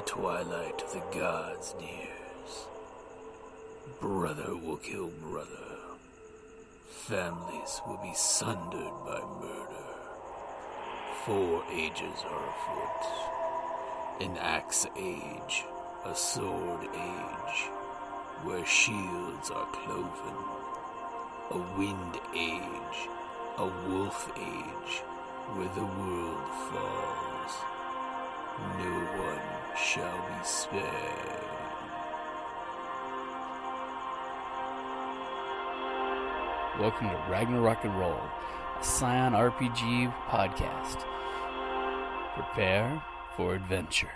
twilight of the gods nears, brother will kill brother. Families will be sundered by murder. 4 ages are afoot. An axe age, a sword age, where shields are cloven. A wind age, a wolf age, where the world falls. No one shall be spared. Welcome to Ragnarok and Roll, a Scion RPG podcast. Prepare for adventure.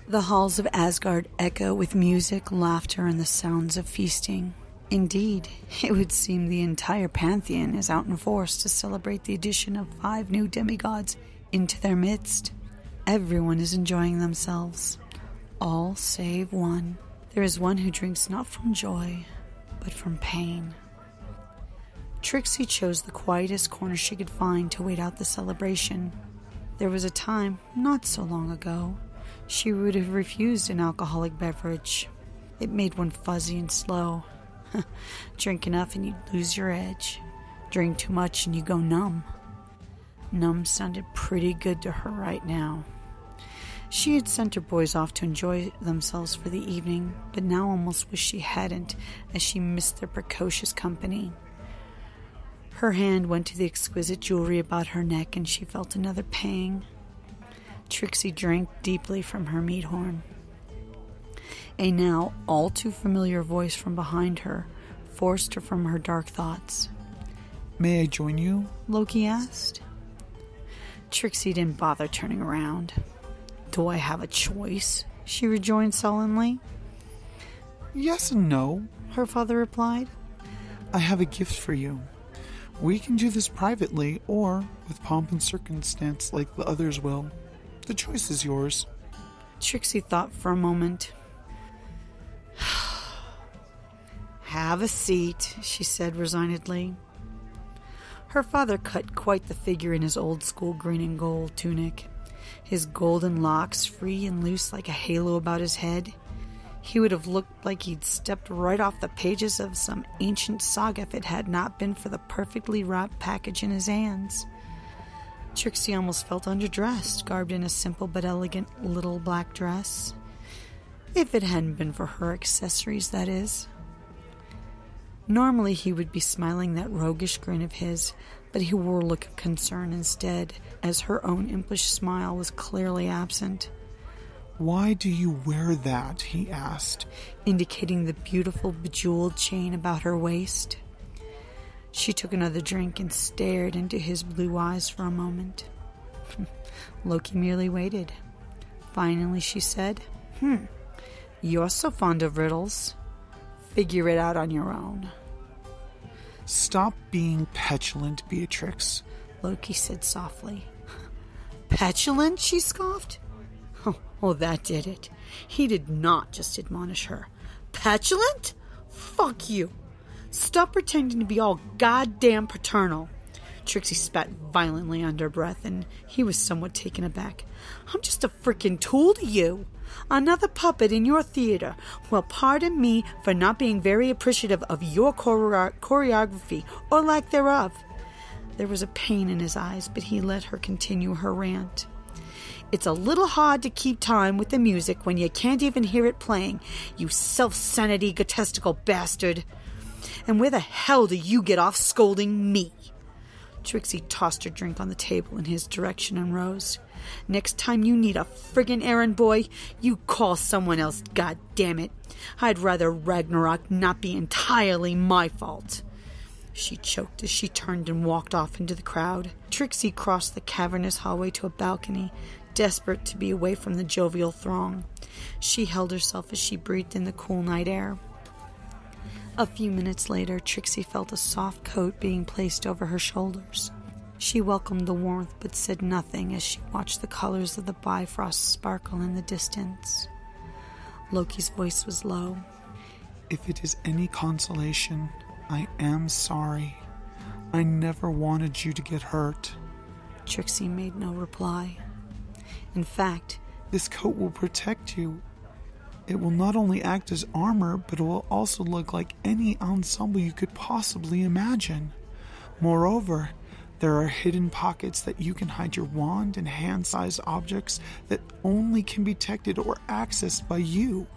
The halls of Asgard echo with music, laughter, and the sounds of feasting. Indeed, it would seem the entire pantheon is out in force to celebrate the addition of 5 new demigods into their midst. Everyone is enjoying themselves, all save one. There is one who drinks not from joy, but from pain. Trixie chose the quietest corner she could find to wait out the celebration. There was a time, not so long ago, she would have refused an alcoholic beverage. It made one fuzzy and slow. Drink enough and you'd lose your edge. Drink too much and you go numb. Numb sounded pretty good to her right now. She had sent her boys off to enjoy themselves for the evening, but now almost wished she hadn't, as she missed their precocious company. Her hand went to the exquisite jewelry about her neck, and she felt another pang. Trixie drank deeply from her meat horn. A now all too familiar voice from behind her forced her from her dark thoughts. "May I join you?" Loki asked. Trixie didn't bother turning around. "Do I have a choice?" she rejoined sullenly. "Yes and no," her father replied. "I have a gift for you. We can do this privately or with pomp and circumstance like the others will. The choice is yours." Trixie thought for a moment. "Have a seat," she said resignedly. Her father cut quite the figure in his old-school green and gold tunic. His golden locks free and loose like a halo about his head. He would have looked like he'd stepped right off the pages of some ancient saga if it had not been for the perfectly wrapped package in his hands. Trixie almost felt underdressed, garbed in a simple but elegant little black dress. If it hadn't been for her accessories, that is. Normally he would be smiling that roguish grin of his, but he wore a look of concern instead, as her own impish smile was clearly absent. "Why do you wear that?" he asked, indicating the beautiful bejeweled chain about her waist. She took another drink and stared into his blue eyes for a moment. Loki merely waited. Finally she said, "You're so fond of riddles. Figure it out on your own." "Stop being petulant, Beatrix," Loki said softly. "Petulant?" she scoffed. Oh, that did it. He did not just admonish her. "Petulant? Fuck you. Stop pretending to be all goddamn paternal." Trixie spat violently under her breath, and he was somewhat taken aback. "I'm just a freaking tool to you. Another puppet in your theater. Well, pardon me for not being very appreciative of your choreography, or lack thereof." There was a pain in his eyes, but he let her continue her rant. "It's a little hard to keep time with the music when you can't even hear it playing, you self-centered, egotistical bastard. And where the hell do you get off scolding me?" Trixie tossed her drink on the table in his direction and rose. "Next time you need a friggin' errand boy, you call someone else, goddammit. I'd rather Ragnarok not be entirely my fault." She choked as she turned and walked off into the crowd. Trixie crossed the cavernous hallway to a balcony, desperate to be away from the jovial throng. She held herself as she breathed in the cool night air. A few minutes later, Trixie felt a soft coat being placed over her shoulders. She welcomed the warmth but said nothing as she watched the colors of the Bifrost sparkle in the distance. Loki's voice was low. "If it is any consolation, I am sorry. I never wanted you to get hurt." Trixie made no reply. In fact, this coat will protect you. It will not only act as armor, but it will also look like any ensemble you could possibly imagine. Moreover, there are hidden pockets that you can hide your wand and hand-sized objects that only can be detected or accessed by you.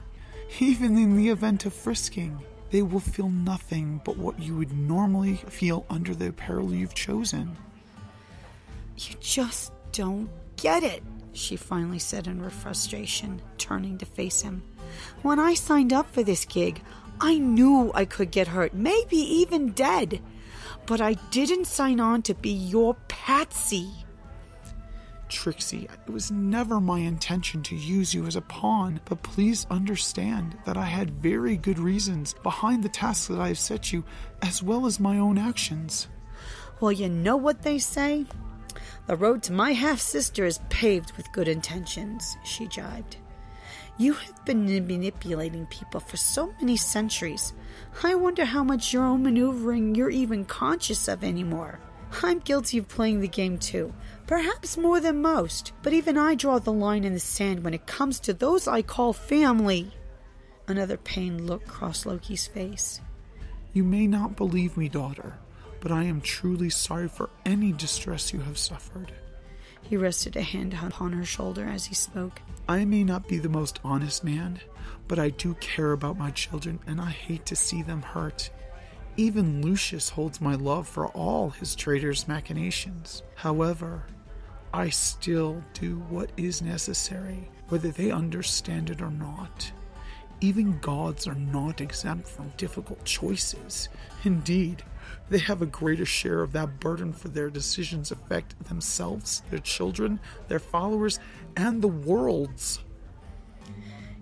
Even in the event of frisking, they will feel nothing but what you would normally feel under the apparel you've chosen. You just don't get it, she finally said in her frustration, turning to face him. When I signed up for this gig, I knew I could get hurt, maybe even dead. But I didn't sign on to be your patsy. Trixie, it was never my intention to use you as a pawn, but please understand that I had very good reasons behind the tasks that I have set you, as well as my own actions. Well, you know what they say? The road to my half-sister is paved with good intentions, she jibed. You have been manipulating people for so many centuries. I wonder how much your own maneuvering you're even conscious of anymore. I'm guilty of playing the game too, perhaps more than most, but even I draw the line in the sand when it comes to those I call family. Another pained look crossed Loki's face. You may not believe me, daughter, but I am truly sorry for any distress you have suffered. He rested a hand upon her shoulder as he spoke. I may not be the most honest man, but I do care about my children, and I hate to see them hurt. Even Lucius holds my love for all his traitorous machinations. However, I still do what is necessary, whether they understand it or not. Even gods are not exempt from difficult choices. Indeed, they have a greater share of that burden, for their decisions affect themselves, their children, their followers, and the worlds.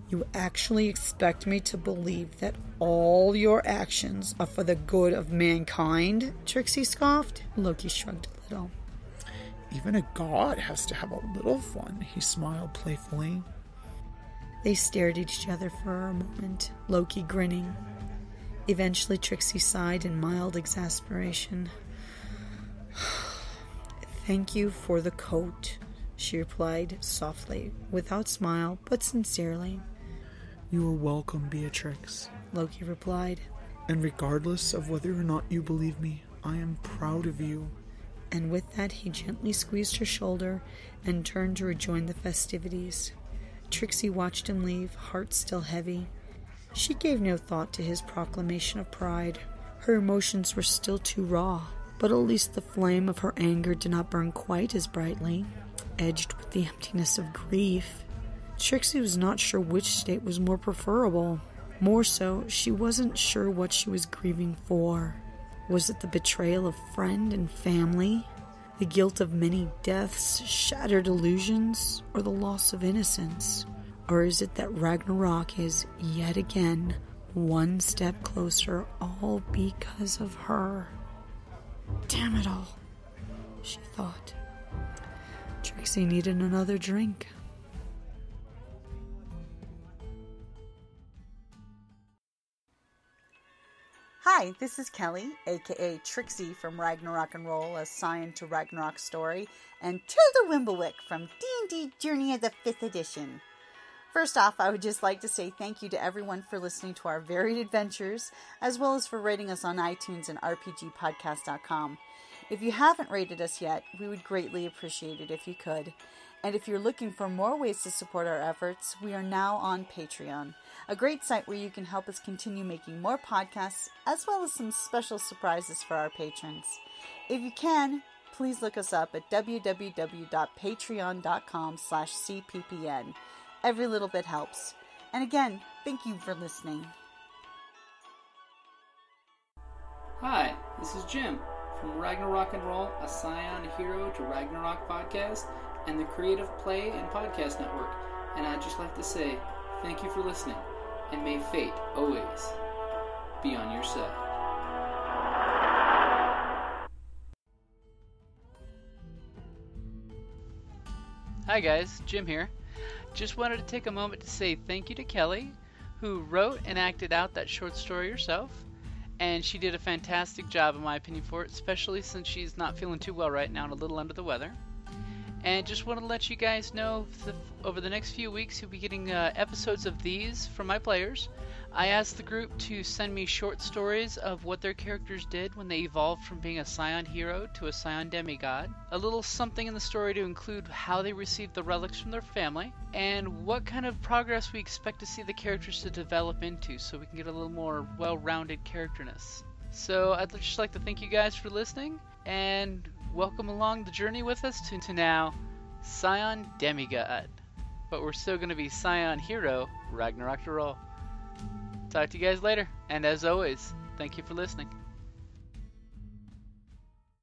You actually expect me to believe that all your actions are for the good of mankind? Trixie scoffed. Loki shrugged a little. Even a god has to have a little fun, he smiled playfully. They stared at each other for a moment, Loki grinning. Eventually Trixie sighed in mild exasperation. Thank you for the coat, she replied softly, without smile, but sincerely. You are welcome, Beatrix, Loki replied. And regardless of whether or not you believe me, I am proud of you. And with that he gently squeezed her shoulder and turned to rejoin the festivities. Trixie watched him leave, heart still heavy. She gave no thought to his proclamation of pride. Her emotions were still too raw, but at least the flame of her anger did not burn quite as brightly, edged with the emptiness of grief. Trixie was not sure which state was more preferable. More so, she wasn't sure what she was grieving for. Was it the betrayal of friend and family? The guilt of many deaths, shattered illusions, or the loss of innocence? Or is it that Ragnarok is, yet again, one step closer, all because of her? Damn it all, she thought. Trixie needed another drink. Hi, this is Kelly, aka Trixie from Ragnarok and Roll, a Scion to Ragnarok story, and Tilda Wimblewick from D&D Journey of the 5th Edition. First off, I would just like to say thank you to everyone for listening to our varied adventures, as well as for rating us on iTunes and rpgpodcast.com. If you haven't rated us yet, we would greatly appreciate it if you could. And if you're looking for more ways to support our efforts, we are now on Patreon, a great site where you can help us continue making more podcasts, as well as some special surprises for our patrons. If you can, please look us up at www.patreon.com/cppn. Every little bit helps. And again, thank you for listening. Hi, this is Jim from Ragnarok and Roll, a Scion Hero to Ragnarok podcast, and the Creative Play and Podcast Network. And I'd just like to say thank you for listening, and may fate always be on your side. Hi guys, Jim here. Just wanted to take a moment to say thank you to Kelly, who wrote and acted out that short story herself, and she did a fantastic job in my opinion for it, especially since she's not feeling too well right now and a little under the weather. And just want to let you guys know, over the next few weeks, you'll be getting episodes of these from my players. I asked the group to send me short stories of what their characters did when they evolved from being a Scion hero to a Scion demigod. A little something in the story to include how they received the relics from their family, and what kind of progress we expect to see the characters to develop into, so we can get a little more well-rounded characterness. So I'd just like to thank you guys for listening, and welcome along the journey with us to now Scion Demigod. But we're still going to be Scion Hero, Ragnarok to Roll. Talk to you guys later, and as always, thank you for listening.